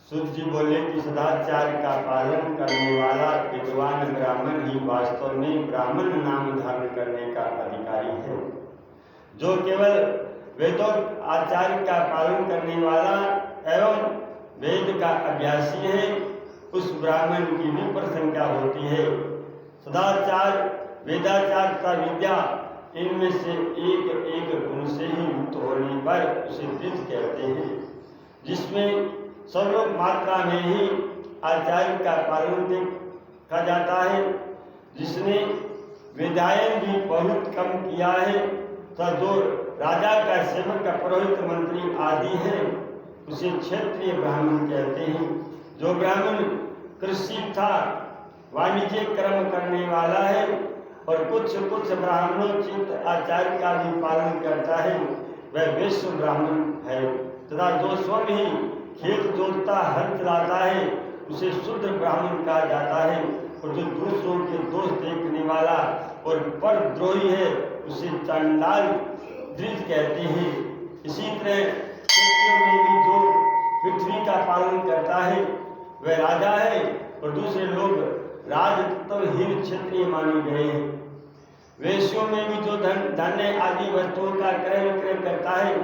सूत जी बोले कि सदाचार का पालन करने वाला विद्वान ब्राह्मण ही वास्तव में ब्राह्मण नाम धारण करने का अधिकारी है। जो केवल वेदोक्त आचार्य का पालन करने वाला एवं वेद का अभ्यासी है, उस ब्राह्मण की विप्र संख्या होती है। सदाचार, वेदाचार तथा विद्या, इनमें से एक एक गुण से ही युक्त होने पर उसे द्विज कहते हैं, जिसमें सर्व मात्रा में ही आचार्य का पालन देखा जाता है। जिसने विधायन भी बहुत कम किया है तथा जो राजा का सेवक का पुरोहित मंत्री आदि है, उसे क्षत्रिय ब्राह्मण कहते हैं। जो ब्राह्मण कृषि तथा वाणिज्य कर्म करने वाला है और कुछ ब्राह्मणोचित आचार्य का भी पालन करता है, वह वैश्य ब्राह्मण है। तथा जो स्वयं ही खेत जोतता, हल चलाता है, उसे शुद्र ब्राह्मण कहा जाता है। और जो दूसरों के दोष देखने वाला और परद्रोही है, उसे चांडाल द्विज कहते हैं। इसी तरह क्षत्रियों में भी जो पृथ्वी का पालन करता है, वह राजा है और दूसरे लोग राजतत्वहीन क्षत्रिय माने गए हैं। वैश्यों में भी जो धान्य आदि वस्तुओं का क्रय विक्रय करता है,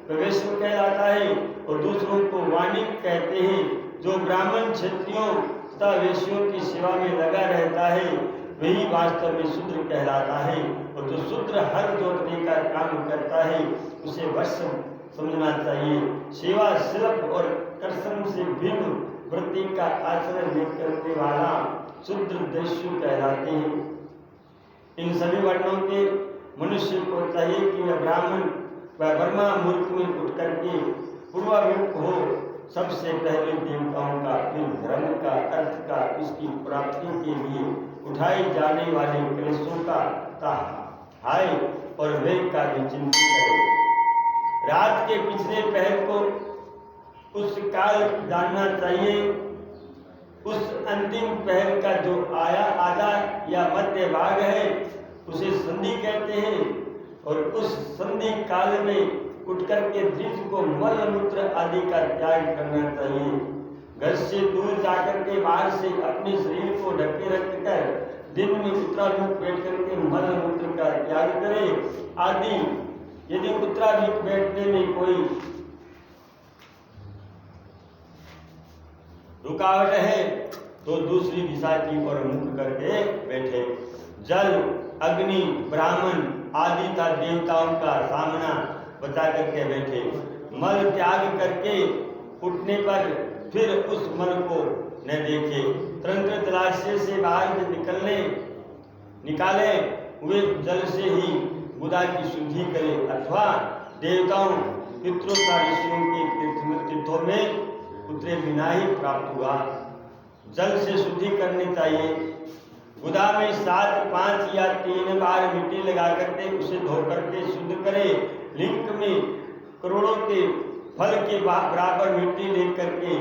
वह वैश्य कहलाता है और दूसरों को वाणिक कहते हैं। जो ब्राह्मण क्षत्रियों तथा वैश्यों की सेवा में लगा रहता है, वही वास्तव में शूद्र कहलाता है। और जो शूद्र हर जोतने का काम करता है, उसे वश्य समझना चाहिए। सेवा, शिल्प और कर्षण से भिन्न वृत्ति का आचरण करने वाला शूद्र दैश्य कहलाते हैं। इन सभी वर्णों के मनुष्य को चाहिए कि वह ब्राह्मण व ब्रह्मा मुहूर्त में उठ करके पूर्वाभिमुख हो सबसे पहले देवताओं का, फिर धर्म का, अर्थ का, उसकी प्राप्ति के लिए उठाए जाने वाले क्लेशों का हाय और वेग का भी चिंतन करें। रात के पिछले पहर को उस काल जानना चाहिए। उस अंतिम पहर का जो आधा या मध्य भाग है, उसे संधि कहते हैं। और उस संधि काल में उठ करके द्विज को मल मूत्र आदि का त्याग करना चाहिए। घर से दूर जाकर के बाहर से अपने शरीर को ढके रखकर दिन में उत्तराभिमुख बैठ करके मल मूत्र का त्याग करे आदि। यदि उत्तराभिमुख बैठने में कोई रुकावट है तो दूसरी दिशा की ओर मुख करके बैठे। जल, अग्नि, ब्राह्मण आदि का देवताओं का सामना बचा करके बैठे। मल त्याग करके उठने पर फिर उस मल को न देखे। तुरंत जलाशय से बाहर निकाले हुए जल से ही बुधा की शुद्धि करे, अथवा देवताओं, पितरों का ऋषियों के तीर्थों में उतरे बिना ही प्राप्त हुआ। जल से शुद्धि करनी चाहिए। बुधा में 7, 5 या 3 बार मिट्टी लगा करके उसे धो करके शुद्ध करे। लिंग में करोड़ों के फल के बराबर मिट्टी लेकर के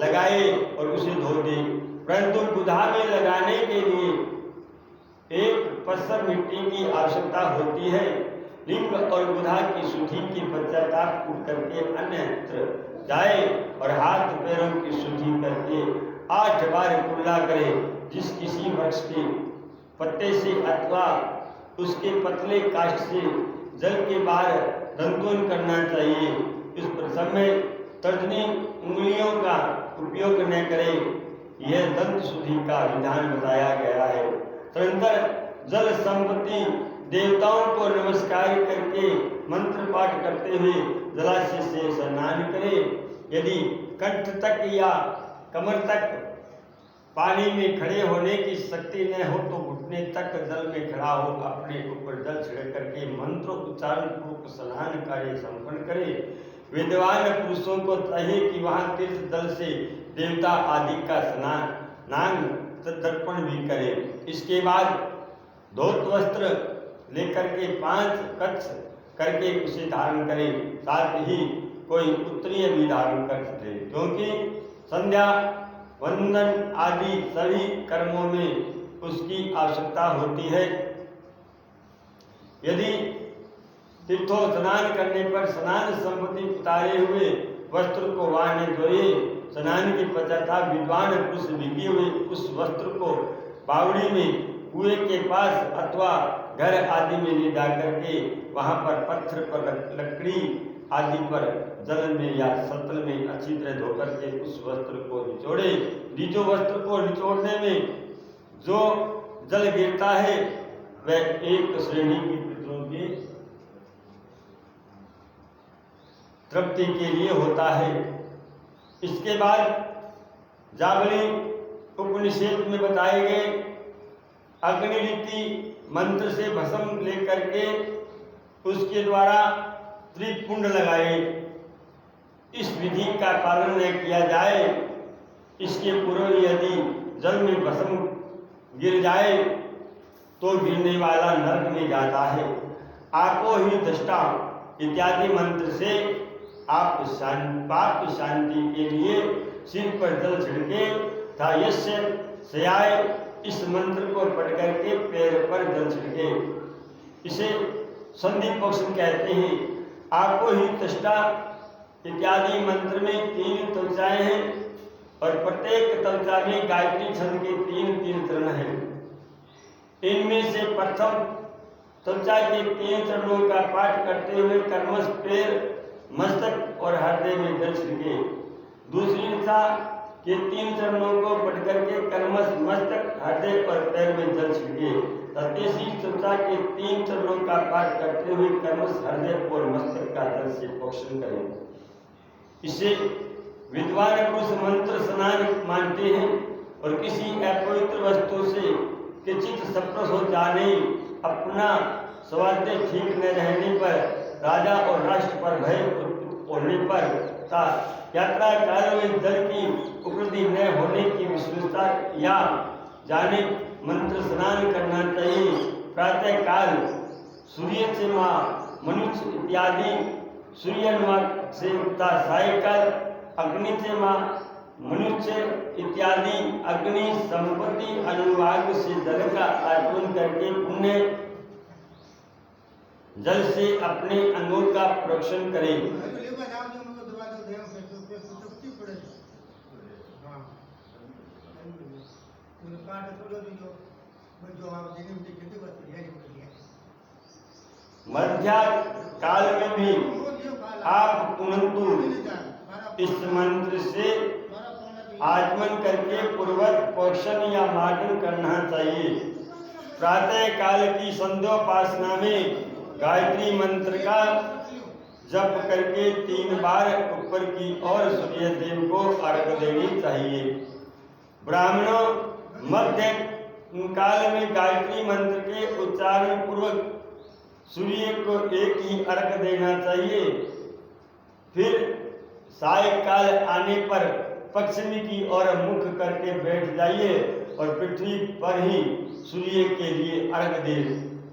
लगाए और उसे धो दे। परंतु बुधा में लगाने के लिए एक पत्थर मिट्टी की आवश्यकता होती है। लिंग और बुधा की शुद्धि की पश्चाताप उठ करके अन्यत्र जाए और हाथ पैरों की शुद्धि करके 8 बार कुल्ला करे। जिस किसी वृक्ष के पत्ते से अथवा उसके पतले काष्ठ से जल के बाहर दंतोन करना चाहिए। इस प्रसंग में तर्जनी उंगलियों का उपयोग न करें, यह दंत शुद्धि का विधान बताया गया है। तदनंतर जल संपत्ति देवताओं को नमस्कार करके मंत्र पाठ करते हुए जलाशय से स्नान करें। यदि कंठ तक या कमर तक पानी में खड़े होने की शक्ति न हो तो घुटने तक जल में खड़ा हो अपने ऊपर जल छिड़क करके मंत्र उच्चारण पूर्वक स्नान कार्य संपन्न करे। विद्वान पुरुषों को चाहिए कि वहां तीर्थ जल से देवता आदि का स्नान तर्पण भी करे। इसके बाद धोत वस्त्र लेकर के 5 कच्छ करके उसे धारण करे। साथ ही कोई उत्तरीय भी धारण कर सके, क्योंकि संध्या वंदन आदि सभी कर्मों में उसकी आवश्यकता होती है। यदि तीर्थों स्नान करने पर स्नान संपत्ति उतारे हुए वस्त्र को वहां धोए स्नान के पश्चात विद्वान पुरुष भीगे हुए उस वस्त्र को बावड़ी में कुएं के पास अथवा घर आदि में ले जा करके वहां पर पत्थर पर लकड़ी आदि पर जल में या सतल में अच्छी तरह धोकर के उस वस्त्र को निचोड़े। जो वस्त्र को निचोड़ने में जो जल गिरता है वह एक श्रेणी की पितरों की तृप्ति के लिए होता है। इसके बाद जावली उपनिषद में बताए गए अग्निरीति मंत्र से भस्म लेकर के उसके द्वारा त्रिपुंड लगाए। इस विधि का पालन न किया जाए, इसके पूर्व यदि जल में भस्म गिर जाए तो गिरने वाला नरक में जाता है। आपो ही दृष्टा इत्यादि मंत्र से आप पाप की शांति के लिए सिर पर जल छिड़के था। यस्य सयाय इस मंत्र को पढ़ करके पैर पर जल छिड़के। इसे संधि पक्ष कहते हैं। आपको ही तष्टा इत्यादि मंत्र में 3 तवचाएं हैं और प्रत्येक तवचा में गायत्री छंद के 3 चरण हैं। इनमें से प्रथम तवचा के 3 चरणों का पाठ करते हुए कर्मश पैर, मस्तक और हृदय में जल छिड़के। दूसरी तवचा के 3 चरणों को पढ़ करके कर्मश, मस्तक, हृदय और पैर में जल छिड़के। तीसरी तवचा के 3 चरणों का पाठ करते हुए कर्मश, हृदय और मस्तक का जल से पोषण करें। इसे विद्वान पुरुष मंत्र स्नान मानते हैं और किसी अपवित्र वस्तु से किंचित स्पर्श हो जाने, अपना स्वास्थ्य ठीक न रहने पर, राजा और राष्ट्र पर भय होने पर तथा यात्रा काल में जल की उपलब्धि न होने की विशेषता या जाने मंत्र स्नान करना चाहिए। प्रातः काल सूर्य से मनुष्य इत्यादि सूर्य से सायकाल अग्नि से मनुष्य इत्यादि अग्नि संपत्ति अनुवाग से जल का आचमन करके पुण्य जल से अपने अंगों का प्रोक्षण करें। मध्या काल में भी आप पुनंतु इस मंत्र से आचमन करके पूर्वक पोषण या मार्जन करना चाहिए। प्रातः काल की संध्योपासना में गायत्री मंत्र का जप करके 3 बार ऊपर की ओर सूर्य देव को अर्घ देनी चाहिए। ब्राह्मणों मध्य काल में गायत्री मंत्र के उच्चारण पूर्वक सूर्य को एक ही अर्घ देना चाहिए। फिर सायकाल आने पर पश्चिमी की ओर मुख करके बैठ जाइए और पृथ्वी पर ही सूर्य के लिए अर्घ दें,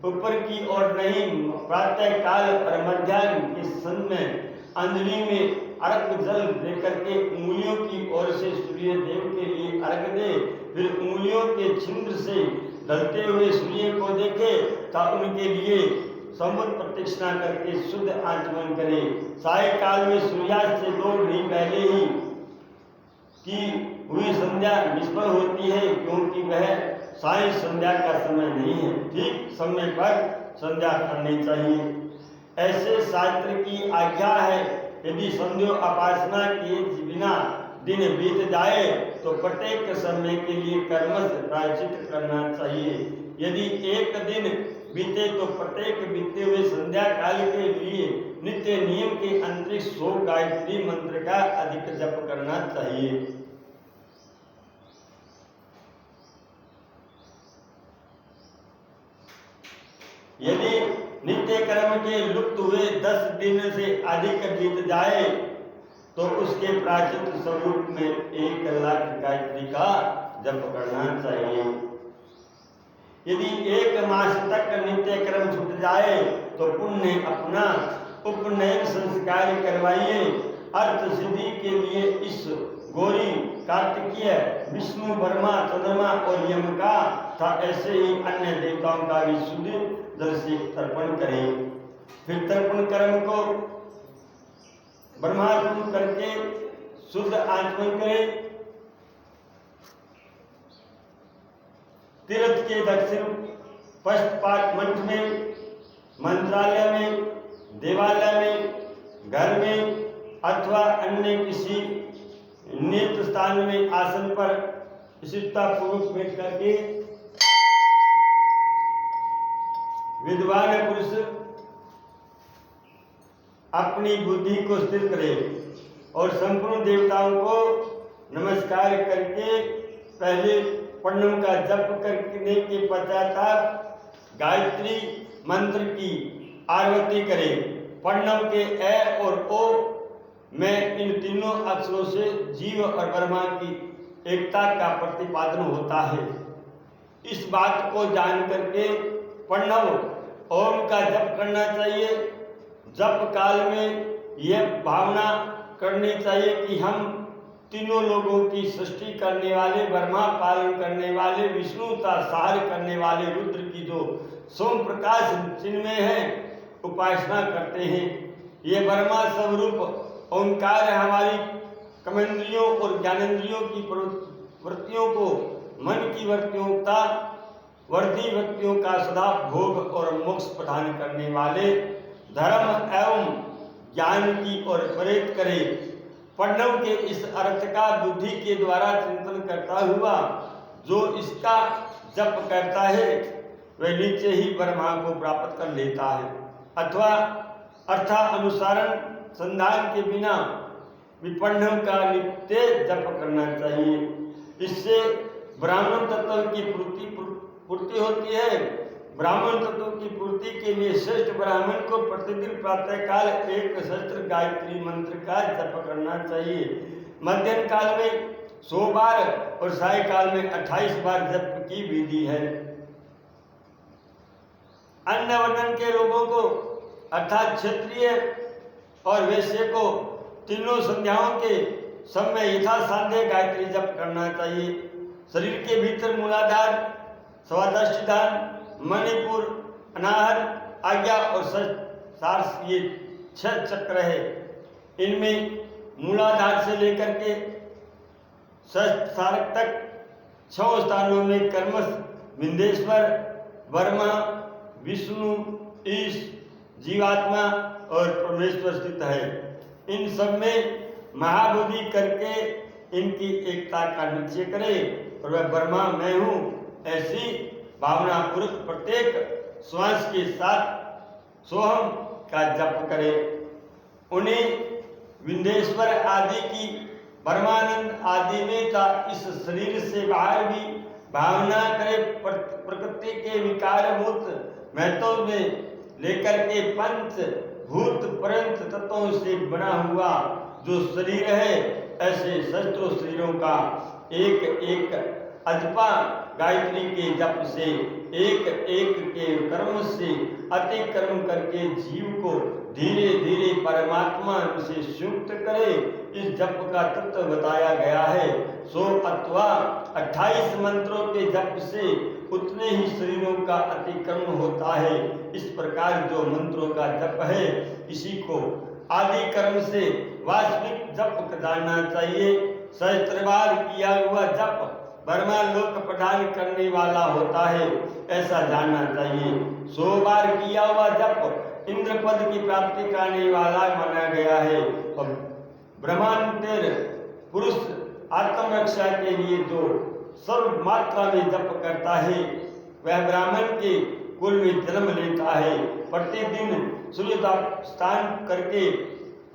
ऊपर की ओर नहीं। प्रातः काल और मध्याह्न के समय में अंजलि में अर्घ जल देकर के उंगलियों की ओर से सूर्य देव के लिए अर्घ दे। फिर उंगलियों के छिद्र से ढलते हुए सूर्य को देखे तथा उनके लिए समुद्र प्रतीक्षणा करके शुद्ध आचमन करें। सायकाल में सूर्यास्त से 2 घड़ी पहले ही की हुई संध्या निष्फल होती है, क्योंकि वह साय संध्या का समय नहीं है। ठीक समय पर संध्या करनी चाहिए, ऐसे शास्त्र की आज्ञा है। यदि संध्योपासना किए बिना दिन बीत जाए तो प्रत्येक समय के लिए कर्मश प्रायश्चित करना चाहिए। यदि एक दिन बीते तो प्रत्येक बीते हुए संध्या काल के लिए नित्य नियम के अंतरिक्ष 100 गायत्री मंत्र का अधिक जप करना चाहिए। यदि नित्य कर्म के लुप्त हुए 10 दिन से अधिक बीत जाए तो उसके प्रायश्चित स्वरूप में 1 लाख गायत्री का जप करना चाहिए। यदि 1 मास तक नित्य कर्म छूट जाए तो पुण्य अपना उपनयन संस्कार करवाइए। अर्थ सिद्धि के लिए इस गौरी, कार्तिकीय, विष्णु, ब्रह्मा, चंद्रमा और यम का था ऐसे ही अन्य देवताओं का भी शुद्ध जल से तर्पण करें। फिर तर्पण कर्म को ब्रह्मार्पण करके शुद्ध आचमन करें। तीर्थ के दक्षिण पश्चात मंच में, मंत्रालय में, देवालय में, घर में अथवा अन्य किसी नियत स्थान में आसन पर विशिष्टता पूर्वक बैठ करके विद्वान पुरुष अपनी बुद्धि को स्थिर करे और संपूर्ण देवताओं को नमस्कार करके पहले प्रणव का जप करने के पश्चात गायत्री मंत्र की आरती करे। प्रणव के ए और ओ में इन तीनों अक्षरों से जीव और ब्रह्मा की एकता का प्रतिपादन होता है। इस बात को जान करके प्रणव ओम का जप करना चाहिए। जप काल में यह भावना करनी चाहिए कि हम तीनों लोगों की सृष्टि करने वाले, ब्रह्मा पालन करने वाले, विष्णु का सहार करने वाले रुद्र की जो सोम प्रकाश चिन्मय है उपासना करते हैं। ये ब्रह्मा स्वरूप ओंकार हमारी कर्मेंद्रियों और ज्ञानेंद्रियों की वृत्तियों को, मन की वृत्तियों का सदा भोग और मोक्ष प्रदान करने वाले धर्म एवं ज्ञान की ओर प्रेरित करे। प्रणव के इस अर्थ का बुद्धि के द्वारा चिंतन करता हुआ जो इसका जप करता है वह नीचे ही ब्रह्मा को प्राप्त कर लेता है। अथवा अर्थानुसारण संधान के बिना विपण्णव का नित्य जप करना चाहिए। इससे ब्राह्मण तत्व की पूर्ति होती है। ब्राह्मण तत्व की पूर्ति के लिए श्रेष्ठ ब्राह्मण को प्रतिदिन प्रातः काल 1 सहस्त्र गायत्री मंत्र का जप करना चाहिए। मध्याह्न काल में 100 बार और सायकाल में 28 बार जप की विधि है। अन्य वर्णन के लोगों को अर्थात क्षत्रिय और वैश्य को तीनों संध्याओं के समय यथा सांध्य गायत्री जप करना चाहिए। शरीर के भीतर मूलाधार, स्वादिष्ठान, मणिपुर, अनाहत, आज्ञा और सारस ये 6 चक्र है। इनमें मूलाधार से लेकर के सारक तक 6 स्थानों में कर्मश, विंध्येश्वर, ब्रह्मा, विष्णु, ईश, जीवात्मा और परमेश्वर स्थित है। इन सब में महाबुद्धि करके इनकी एकता का निश्चय करे और वह ब्रह्मा मैं हूँ ऐसी भावना पूर्वक प्रत्येक श्वास के साथ सोहम का जप करे। उन्हें विंध्येश्वर आदि की, ब्रह्मानंद आदि में था इस शरीर से बाहर भी भावना करे। प्रकृति के विकारभूत महत्व में लेकर के पंच भूत पर्यंत तत्वों से बना हुआ जो शरीर है, ऐसे सहस्त्रों शरीरों का एक एक अजपा गायत्री के जप से, एक एक के कर्म से अतिक्रम करके जीव को धीरे धीरे परमात्मा से संयुक्त करे। इस जप का तत्व बताया गया है। 100 अथवा 28 मंत्रों के जप से उतने ही शरीरों का अतिक्रमण होता है। इस प्रकार जो मंत्रों का जप है इसी को आदि कर्म से वास्तविक जप जानना चाहिए। सहस्त्रबार किया हुआ जप ब्रह्मा लोक प्रदान करने वाला होता है, ऐसा जानना चाहिए। 100 बार किया हुआ जप इंद्र पद की प्राप्ति कराने वाला माना गया है। और ब्रह्मांतर पुरुष आत्मरक्षा के लिए जो सर्व मात्रा में जप करता है वह ब्राह्मण के कुल में जन्म लेता है। प्रतिदिन सूर्य स्नान करके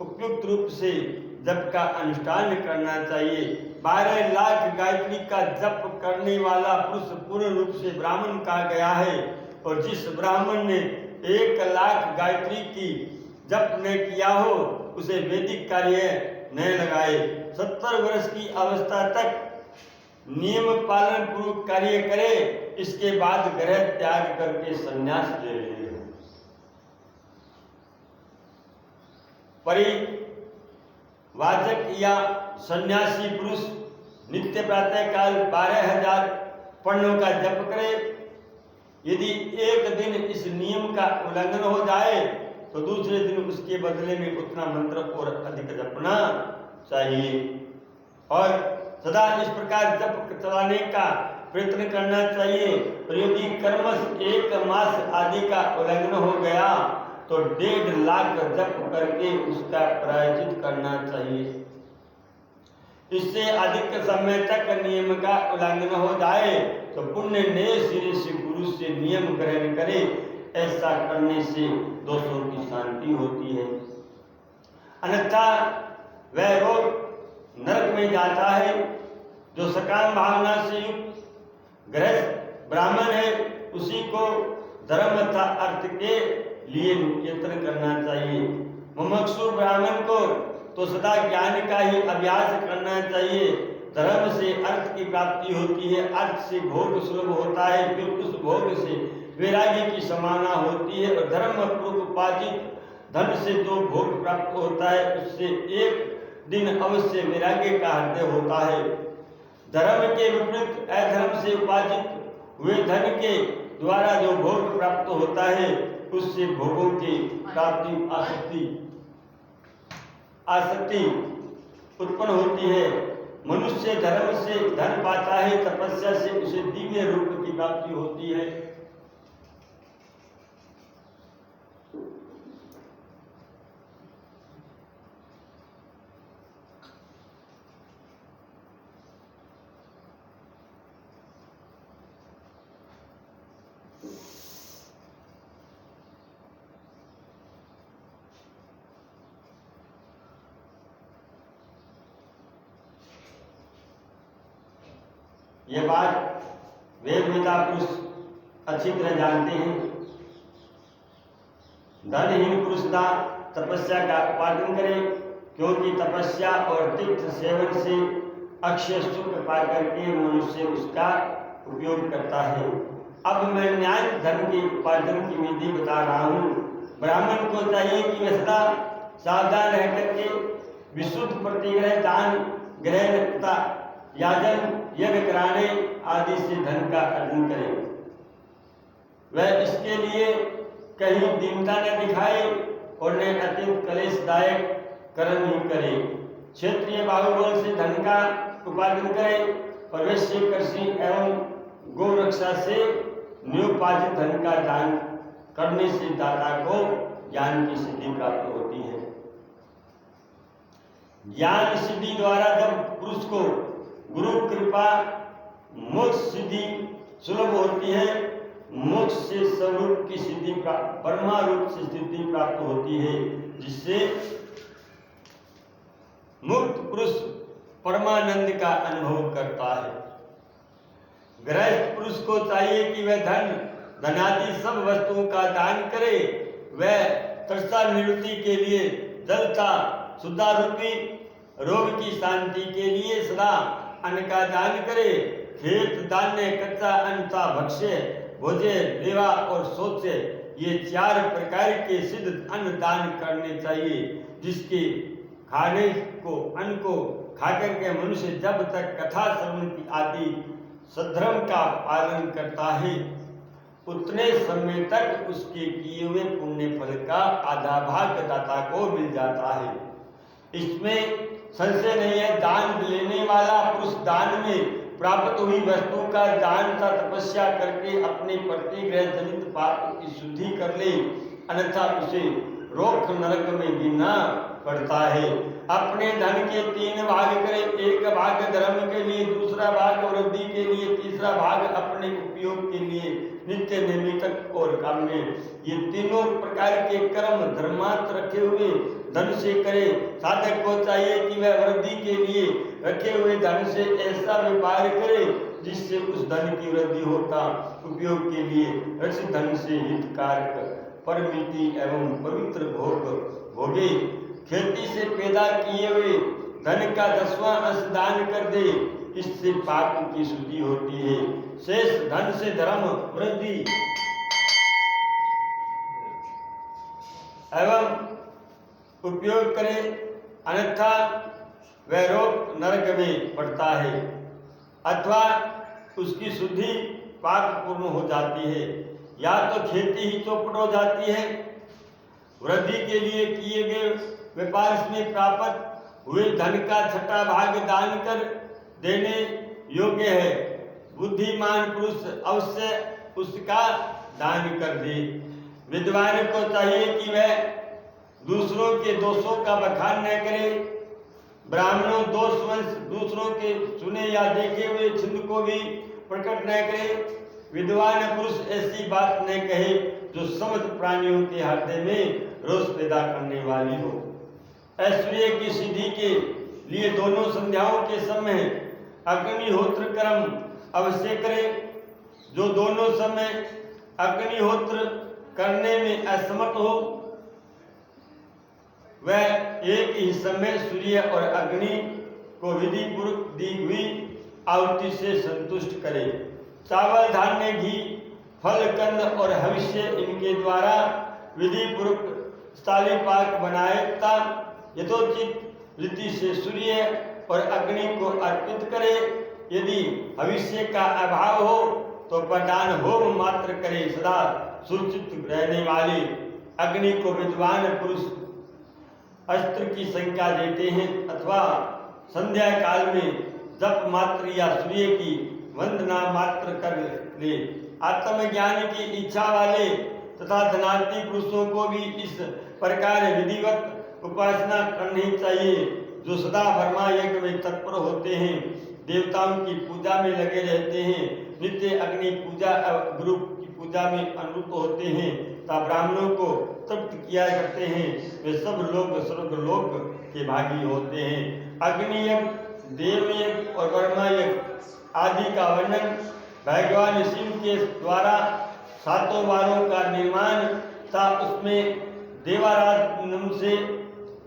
उपयुक्त रूप से जप का अनुष्ठान करना चाहिए। 12 लाख गायत्री का जप करने वाला पुरुष पूर्ण रूप से ब्राह्मण कहा गया है। और जिस ब्राह्मण ने 1 लाख गायत्री की जप न किया हो उसे वैदिक कार्य न लगाए। 70 वर्ष की अवस्था तक नियम पालन पूर्वक कार्य करे, इसके बाद ग्रह त्याग करके संन्यास ले ले। परिवाचक या सन्यासी पुरुष नित्य प्रातः काल 12,000 पर्णों का जप करे। यदि एक दिन इस नियम का उल्लंघन हो जाए तो दूसरे दिन उसके बदले में उतना मंत्र और अधिक जपना चाहिए और सदा इस प्रकार जप चलाने का प्रयत्न करना चाहिए। और यदि कर्मश 1 मास आदि का उल्लंघन हो गया तो 1.5 लाख जप करके उसका प्रायश्चित करना चाहिए। इससे अधिक समय तक नियम का उल्लंघन हो जाए तो पुण्य नए सिरे से गुरु से नियम ग्रहण करे। ऐसा करने से दोषों की शांति होती है, अन्यथा वह रोग नरक में जाता है। जो सकाम भावना से युक्त गृहस्थ ब्राह्मण है उसी को धर्म तथा अर्थ के लिए यत्न करना चाहिए। मुमुक्षु ब्राह्मण को तो सदा ज्ञान का ही अभ्यास करना चाहिए। धर्म से अर्थ की प्राप्ति होती है, अर्थ से भोग सुलभ होता है, फिर उस भोग से वैराग्य की समाना होती है। और धर्म पूर्वक उपार्जित धन से जो भोग प्राप्त होता है उससे एक दिन अवश्य वैराग्य का हृदय होता है। धर्म के विपरीत अधर्म से उपार्जित हुए धन के द्वारा जो भोग प्राप्त होता है उससे भोगों की प्राप्ति आसक्ति उत्पन्न होती है। मनुष्य धर्म से धन पाता है, तपस्या से उसे दिव्य रूप की प्राप्ति होती है। ये बात वेदवेता पुरुष अच्छी तरह जानते हैं। धनहीन पुरुष का तपस्या का उपार्जन करे, क्योंकि तपस्या और तीर्थ सेवन से अक्षय सुख पा करके मनुष्य उसका उपयोग करता है। अब मैं न्याय धर्म के उपार्जन की विधि बता रहा हूँ। ब्राह्मण को चाहिए कि वह सदा सावधान रह करके विशुद्ध प्रतिग्रह, दान ग्रहण तथा याजन यज्ञ कराने आदि से धन का अर्जन करे। वह इसके लिए कहीं दीनता न दिखाए और न अत्यंत कलेशदायक कर्म ही करे। क्षेत्रीय बाहुबल से धन का उपार्जन करे और वैश्य कृषि एवं गौ रक्षा से न्योपार्जित धन का दान करने से दाता को ज्ञान की सिद्धि प्राप्त होती है। ज्ञान सिद्धि द्वारा जब पुरुष को गुरु कृपा मोक्ष सिद्धि सुलभ होती है, मोक्ष से स्वरूप की सिद्धि प्राप्त, ब्रह्मा रूप से सिद्धि प्राप्त होती है, जिससे मुक्त पुरुष परमानंद का अनुभव करता है। गृहस्थ पुरुष को चाहिए कि वह धनादि सब वस्तुओं का दान करे। वह तृष्णा निवृत्ति के लिए जलता शुद्धा रूपी रोग की शांति के लिए सदा अन्न का दान करे। खेत धान्य कच्चा अन्न तथा भक्ष्य भोज्य लेवा और शौच, ये 4 प्रकार के सिद्ध अन्न दान करने चाहिए, जिसके खाने को अन्न को खाकर के मनुष्य जब तक कथा श्रवण की आदि सद्धर्म का पालन करता है उतने समय तक उसके किए हुए पुण्य फल का आधा भाग दाता को मिल जाता है। इसमें संशय नहीं है। दान लेने वाला पुरुष दान में प्राप्त हुई वस्तु का दान का तपस्या करके अपने प्रतिग्रह जनित पाप की शुद्धि कर ले, अन्यथा उसे रोक नरक में गिरना पड़ता है। अपने धन के 3 भाग करे, 1 भाग धर्म के लिए, दूसरा भाग वृद्धि के लिए, तीसरा भाग अपने उपयोग के लिए, नित्य नैमित्तिक और काम्य। ये तीनों प्रकार के कर्म धर्मार्थ रखे हुए धन से करे। साधक को चाहिए कि वह वृद्धि के लिए रखे हुए धन से ऐसा व्यापार करे जिससे उस धन की वृद्धि होता उपयोग के लिए रचित धन से हितकारक परमिति एवं पवित्र भोग भोगे। खेती से पैदा किए हुए धन का 10वां अंश दान कर दे, इससे पाप की शुद्धि होती है। शेष धन से धर्म वृद्धि एवं उपयोग करे, अन्यथा वह रोग नरक में पड़ता है अथवा उसकी शुद्धि पाप पूर्ण हो जाती है। या तो खेती ही चौपट हो जाती है, वृद्धि के लिए किए गए व्यापार में प्राप्त हुए धन का छठा भाग दान कर देने योग्य है। बुद्धिमान पुरुष अवश्य उसका दान कर दे। विद्वान को चाहिए कि वह दूसरों के दोषों का बखान न करे। ब्राह्मणों दोषवंश दूसरों के सुने या देखे हुए छिंद को भी प्रकट न करे। विद्वान पुरुष ऐसी बात न कहे जो समस्त प्राणियों के हृदय में रोष पैदा करने वाली हो। ऐश्वर्य की सिद्धि के लिए दोनों संध्याओं के समय अग्निहोत्र कर्म अवश्य करे। जो दोनों समय अग्निहोत्र करने में असमर्थ हो वह एक ही समय सूर्य और अग्नि को विधि पूर्वक दी हुई आहुति से संतुष्ट करे। चावल, धान्य, घी, फल, कंद और हविष्य इनके द्वारा विधि पूर्वक स्थालीपाक बनाए तथा यथोचित रीति से सूर्य और अग्नि को अर्पित करे। यदि भविष्य का अभाव हो तो प्रधान होम मात्र करे। सदा सुरक्षित रहने वाली अग्नि को विद्वान पुरुष अस्त्र की संख्या देते हैं अथवा संध्या काल में जप मात्र या सूर्य की वंदना मात्र कर ले। आत्मज्ञान की इच्छा वाले तथा धनार्थी पुरुषों को भी इस प्रकार विधिवत उपासना करनी चाहिए, जो सदा ब्रह्मा यज्ञ में तत्पर होते हैं, देवताओं की पूजा में लगे रहते हैं, नित्य अग्नि पूजा गुरु की पूजा में अनुरूप होते हैं तथा ब्राह्मणों को तृप्त किया करते हैं। वे सब लोग स्वर्गलोक के भागी होते हैं। अग्नि यज्ञ, देव यज्ञ और ब्रह्मा यज्ञ आदि का वर्णन भगवान शिव के द्वारा सातों वारों का निर्माण तथा उसमें देवाराधन से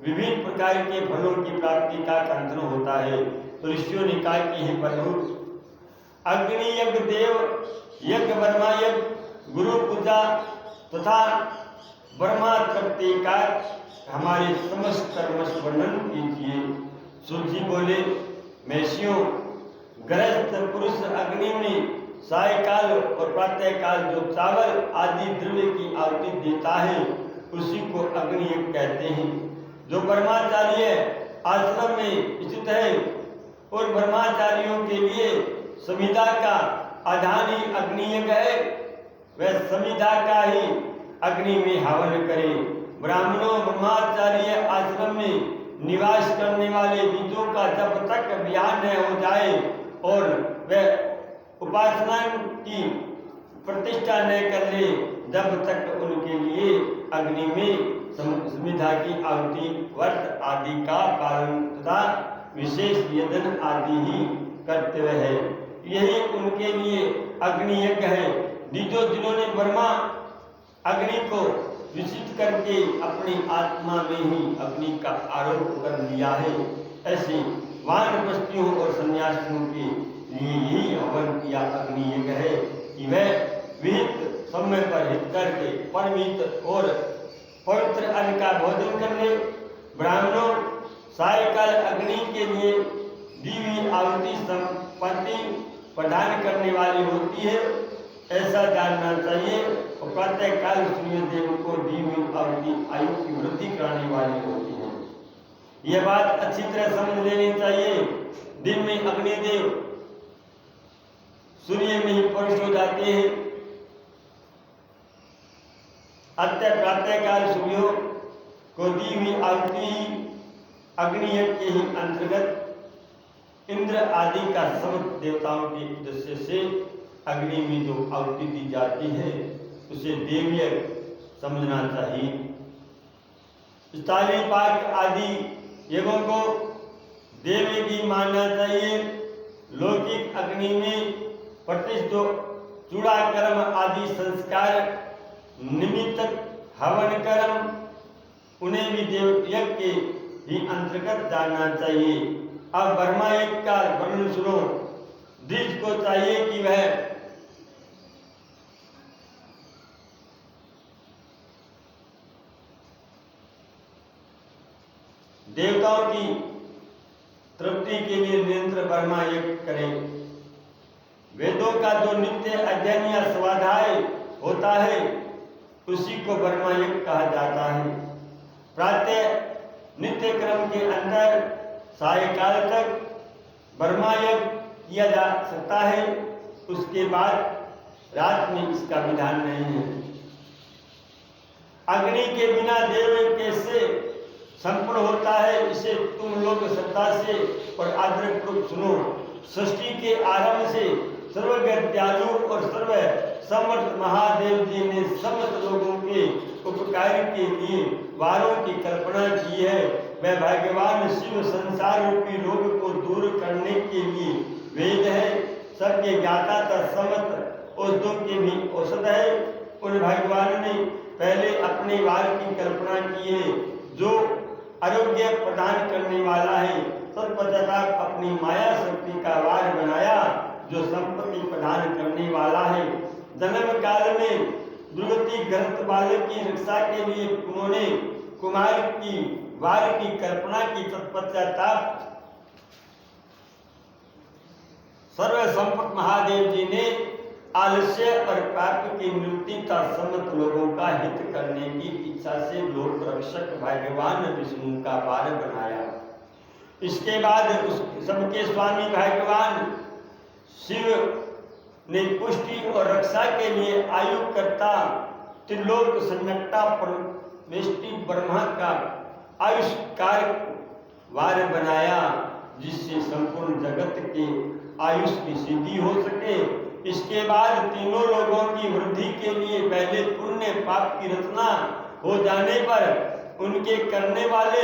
विभिन्न प्रकार के फलों की प्राप्ति का कथन होता है। तो ऋषियों ने कहा कि हे प्रभु, अग्नि यज्ञ, देव यज्ञ, ब्रह्मा यज्ञ, गुरु पूजा तथा ब्रह्मा तृप्ति का हमारे समस्त कर्म वर्णन कीजिए। सूर्य बोले, मैसियों, गृहस्थ पुरुष अग्नि में सायकाल और प्रातः काल जो चावल आदि द्रव्य की आहुति देता है उसी को अग्नि यज्ञ कहते हैं। जो ब्रह्मचार्य आश्रम में स्थित है और ब्रह्मचारियों के लिए समिधा का आधान ही अग्नि यज्ञ है, वह समिधा का ही अग्नि में हवन करे। ब्राह्मणों ब्रह्मचार्य आश्रम में निवास करने वाले विदों का जब तक विवाह न हो जाए और वह उपासना की प्रतिष्ठा न कर ले, जब तक उनके लिए अग्नि में समिधा की आहुति, व्रत आदि का पालन तथा विशेष यजन आदि ही कर्तव्य है। यही उनके लिए अग्नि यज्ञ है। जिन्होंने ब्रह्मा अग्नि को विचित करके अपनी आत्मा में ही अग्नि का आरोप कर लिया है, ऐसे वानप्रस्थियों और सन्यासियों के लिए यही हवन किया अग्नि यज्ञ है कि वह विहित समय पर हित करके परमित और पवित्र अन्न का भोजन कर ले। ब्राह्मणों, सायकाल अग्नि के लिए दी हुई आहुति संपत्ति प्रदान करने वाली होती है, ऐसा जानना चाहिए। और प्रातः काल सूर्यदेव को दी हुई आहुति आयु की वृद्धि कराने वाली होती है। यह बात अच्छी तरह समझ लेनी चाहिए। दिन में अग्निदेव सूर्य में ही प्रविष्ट हो जाते हैं। अतः प्रातः काल सूर्यों को दी हुई आहुति अग्नि यज्ञ के ही अंतर्गत इंद्र आदि का समस्त देवताओं के उद्देश्य से अग्नि में जो आहुति दी जाती है उसे देव यज्ञ समझना चाहिए। स्थालीपाक आदि यज्ञों को देव यज्ञ मानना चाहिए। लौकिक अग्नि में प्रतिष्ठित चूड़ा कर्म आदि संस्कार निमित्त हवन कर्म उन्हें भी देव यज्ञ के ही अंतर्गत जानना चाहिए। अब ब्रह्मा यज्ञ का वर्णन सुनो। द्विज को चाहिए कि वह देवताओं की तृप्ति के लिए निरंतर ब्रह्मा यज्ञ करें। वेदों का जो नित्य अध्ययन या स्वाध्याय होता है उसी को ब्रह्मा यज्ञ कहा जाता है। प्रातः नित्य क्रम के अंदर सायकाल तक ब्रह्मा यज्ञ किया जा सकता है, उसके बाद रात में इसका विधान नहीं है। अग्नि के बिना देव कैसे संपूर्ण होता है, इसे तुम लोग श्रद्धा से और आदरपूर्वक सुनो। सृष्टि के आरंभ से सर्वज्ञ दयालु और सर्व समर्थ महादेव जी ने समस्त लोगों के उपकार के लिए वारों की कल्पना की है। वह भगवान शिव संसार रूपी रोग को दूर करने के लिए वेद है, सबके ज्ञाता तथा समस्त औषधों के भी औषध है। उन भगवान ने पहले अपने वार की कल्पना की है, जो आरोग्य प्रदान करने वाला है। तत्पश्चात अपनी माया शक्ति का वार बनाया, जो संपत्ति प्रदान करने वाला है। जन्म काल में दुर्गति ग्रस्त बालक की रक्षा के लिए उन्होंने कुमार की वार की कल्पना की। तत्पश्चात सर्व संपन्न महादेव जी ने आलस्य और पाप की मृत्यु तथा समस्त लोगों का हित करने की इच्छा से लोक रक्षक भगवान विष्णु का वार बनाया। इसके बाद उस सबके स्वामी भगवान शिव ने पुष्टि और रक्षा के लिए आयु करता त्रिलोक संयक्ता परमेष्टि ब्रह्मा का आयुष्कार वार बनाया, जिससे संपूर्ण जगत के आयुष की सिद्धि हो सके। इसके बाद तीनों लोगों की वृद्धि के लिए पहले पुण्य पाप की रचना हो जाने पर उनके करने वाले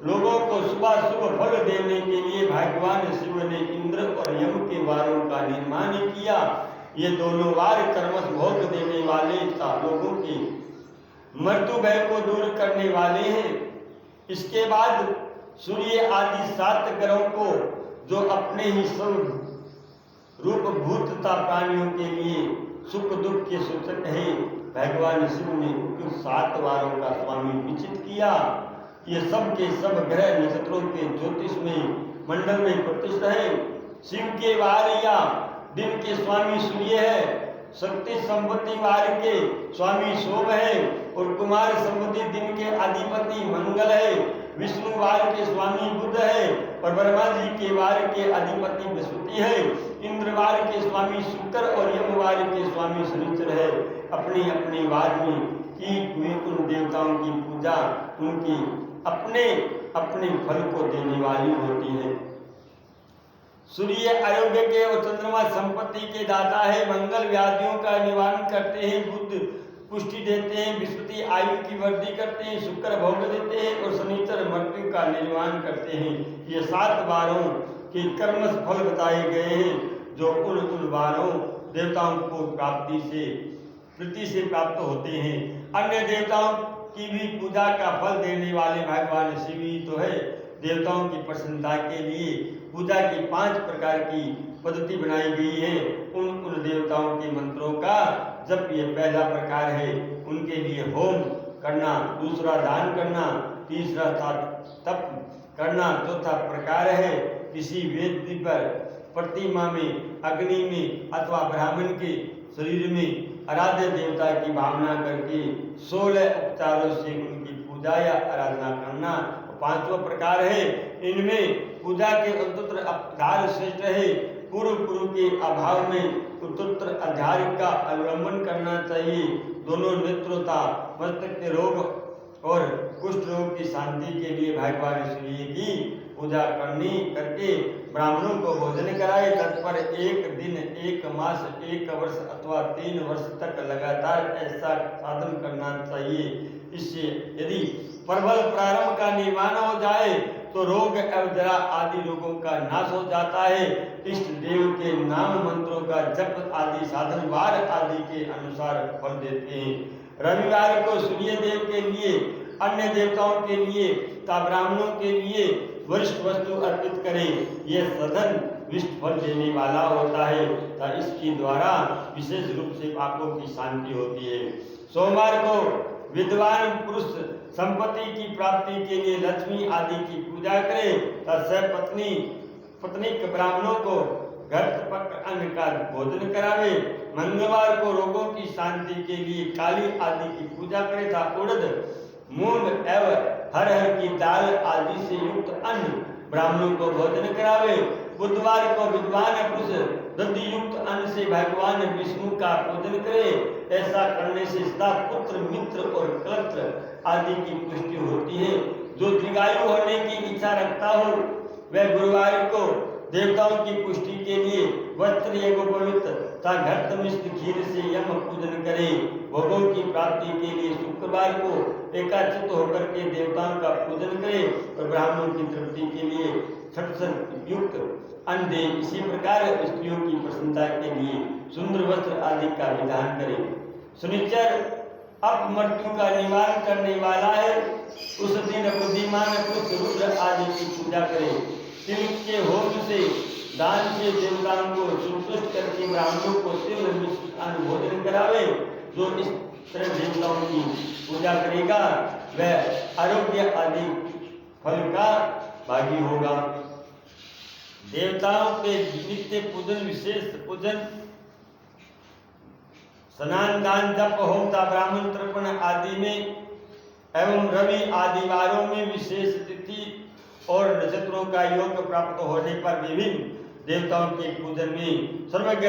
लोगों को सुबह शुभ फल देने के लिए भगवान शिव ने इंद्र और यम के वारों का निर्माण किया। ये दोनों वार कर्मश भोग देने वाले तथा लोगों की मृत्यु भय को दूर करने वाले हैं। इसके बाद सूर्य आदि 7 ग्रहों को, जो अपने ही सब रूप भूत तथा प्राणियों के लिए सुख दुख के सूचक है, भगवान शिव ने 7 वारों का स्वामी निश्चित किया। ये सब के सब ग्रह नक्षत्रों के ज्योतिषमय मंडल में प्रतिष्ठित है। शिव के वार या दिन के स्वामी सूर्य है, शक्ति संपत्ति वार के स्वामी सोम है और कुमार संपत्ति दिन के अधिपति मंगल है। विष्णु वार के स्वामी बुध है और ब्रह्मा जी के वार के अधिपति बृहस्पति है। इंद्र वार के स्वामी शुक्र और यम वार के स्वामी शनिचर है। अपनी अपनी वार में की हुई उन देवताओं की पूजा उनकी अपने अपने फल को देने वाली होती है। सूर्य आरोग्य के और चंद्रमा संपत्ति के दाता है। मंगल व्याधियों का निवारण करते हैं, बुध पुष्टि देते हैं, बृहस्पति आयु की वृद्धि करते हैं, शुक्र भोग देते हैं और शनिचर मृत्यु का निर्माण करते हैं। ये 7 वारों के कर्मश फल बताए गए हैं, जो उन वारों देवताओं को प्राप्ति से प्रीति से प्राप्त होते हैं। अन्य देवताओं की भी पूजा का फल देने वाले भगवान शिव ही तो है। देवताओं की प्रसन्नता के लिए पूजा की 5 प्रकार की पद्धति बनाई गई है। उन देवताओं के मंत्रों का जब ये पहला प्रकार है, उनके लिए होम करना, दूसरा दान करना, तीसरा तप करना, चौथा प्रकार है किसी वेदी पर प्रतिमा में, अग्नि में अथवा ब्राह्मण के शरीर में आराध्य देवता की भावना करके 16 उपचारों से उनकी पूजा या आराधना करना। 5वां प्रकार है, इनमें पूजा के उत्तर आधार श्रेष्ठ है। पूर्व के अभाव में उत्तर आधार का अवलंबन करना चाहिए। दोनों नेत्रोता मस्तक के रोग और कुष्ठ रोग की शांति के लिए भगवान सूर्य की पूजा करके ब्राह्मणों को भोजन कराए। तत्पर 1 दिन, 1 मास, 1 वर्ष अथवा 3 वर्ष तक लगातार ऐसा साधन करना चाहिए। इससे यदि प्रबल प्रारंभ का निर्माण हो जाए तो रोग एवं जरा आदि रोगों का नाश हो जाता है। इष्ट देव के नाम मंत्रों का जप आदि साधन वार आदि के अनुसार फल देते हैं। रविवार को सूर्य देव के लिए, अन्य देवताओं के लिए तथा ब्राह्मणों के लिए वरिष्ठ वस्तु अर्पित करें। यह सधन विष्ट फल देने वाला होता है तथा इसके द्वारा विशेष रूप से पापों की शांति होती है। सोमवार को विद्वान पुरुष संपत्ति की प्राप्ति के लिए लक्ष्मी आदि की पूजा करे तथा पत्नी ब्राह्मणों को घृत अन्न का भोजन करावे। मंगलवार को रोगों की शांति के लिए काली आदि की पूजा करे तथा उड़द, मूंग एवं हरहर की दाल आदि से युक्त अन्न ब्राह्मणों को भोजन करावे। बुधवार को विद्वान पुरुष दधि युक्त अन्न से भगवान विष्णु का पूजन करे। ऐसा करने से सदा पुत्र मित्र और कलत्र आदि की पुष्टि होती है। जो दीर्घायु होने की इच्छा रखता हो वह गुरुवार को देवताओं की पुष्टि के लिए वस्त्र एवं पवित्र तथा घृत मिश्र खीर से यम पूजन करे। भोगों की प्राप्ति के लिए शुक्रवार को एकाचित होकर के देवताओं का पूजन करे और ब्राह्मणों की तृप्ति के लिए छठ युक्त अन्न दे। इसी प्रकार स्त्रियों की प्रसन्नता के लिए सुंदर वस्त्र आदि का विधान करे। शनिचर अपमृत्यु का निवारण करने वाला है। उस दिन बुद्धिमान पुरुष रुद्र आदि की पूजा करे। तिल के होम से दान से देवताओं को संतुष्ट करके ब्राह्मणों को तिल मिश्र भोजन करावे। जो इस तरह देवताओं की पूजा करेगा वह आरोग्य आदि फल का भागी होगा। देवताओं के नित्य पूजन विशेष पूजन स्नान दान जप होता ब्राह्मण तर्पण आदि में एवं रवि आदि वारों में विशेष तिथि और नक्षत्रों का योग प्राप्त होने पर विभिन्न देवताओं के पूजन में सर्वज्ञ